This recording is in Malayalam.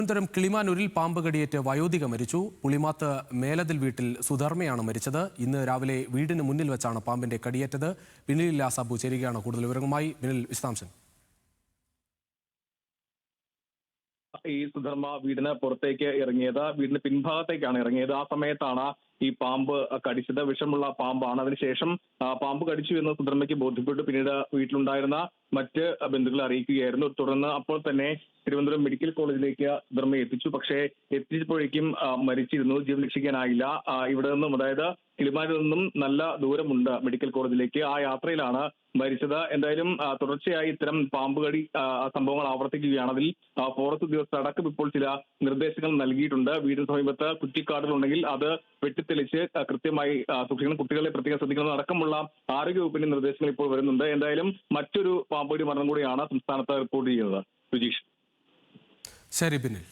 തിരുവനന്തപുരം കിളിമാനൂരിൽ പാമ്പ് കടിയേറ്റ് വയോധിക മരിച്ചു. പുളിമാത്ത് മേലതിൽ വീട്ടിൽ സുധർമ്മയാണ് മരിച്ചത്. ഇന്ന് രാവിലെ വീടിന് മുന്നിൽ വെച്ചാണ് പാമ്പിന്റെ കടിയേറ്റത്. പിന്നിലില്ല സബു ചേരുകയാണ് കൂടുതൽ വിവരങ്ങളുമായി. പിന്നിൽ വിശദാംശം. ഈ സുധർമ്മ വീടിന് പുറത്തേക്ക് ഇറങ്ങിയത്, വീടിന് പിൻഭാഗത്തേക്കാണ് ഇറങ്ങിയത്. ആ സമയത്താണ് ഈ പാമ്പ് കടിച്ചത്. വിഷമുള്ള പാമ്പാണ്. അതിനുശേഷം പാമ്പ് കടിച്ചു എന്ന് സുധർമ്മയ്ക്ക് ബോധ്യപ്പെട്ടു. പിന്നീട് വീട്ടിലുണ്ടായിരുന്ന മറ്റ് ബന്ധുക്കളെ അറിയിക്കുകയായിരുന്നു. തുടർന്ന് അപ്പോൾ തന്നെ തിരുവനന്തപുരം മെഡിക്കൽ കോളേജിലേക്ക് സുധർമ്മയെ എത്തിച്ചു. പക്ഷേ എത്തിച്ചപ്പോഴേക്കും മരിച്ചിരുന്നു. ജീവൻ രക്ഷിക്കാനായില്ല. ഇവിടെ നിന്നും, അതായത് കിളിമാനൂരിൽ നിന്നും നല്ല ദൂരമുണ്ട് മെഡിക്കൽ കോളേജിലേക്ക്. ആ യാത്രയിലാണ് മരിച്ചത്. എന്തായാലും തുടർച്ചയായി ഇത്തരം പാമ്പ് കടി സംഭവങ്ങൾ ആവർത്തിക്കുകയാണ്. അതിൽ ഫോറസ്റ്റ് ഉദ്യോഗസ്ഥർ അടക്കം ഇപ്പോൾ ചില നിർദ്ദേശങ്ങൾ നൽകിയിട്ടുണ്ട്. വീടിന് സമീപത്ത് കുറ്റിക്കാടുകളുണ്ടെങ്കിൽ അത് വെട്ടിത്തെളിച്ച് കൃത്യമായി സൂക്ഷിക്കണം, കുട്ടികളെ പ്രത്യേകം ശ്രദ്ധിക്കണം അടക്കമുള്ള ആരോഗ്യവകുപ്പിന്റെ നിർദ്ദേശങ്ങൾ ഇപ്പോൾ വരുന്നുണ്ട്. എന്തായാലും മറ്റൊരു പാമ്പ് കടി മരണം കൂടിയാണ് സംസ്ഥാനത്ത് റിപ്പോർട്ട് ചെയ്യുന്നത്. സുജീഷ്. ശരി പിന്നിൽ.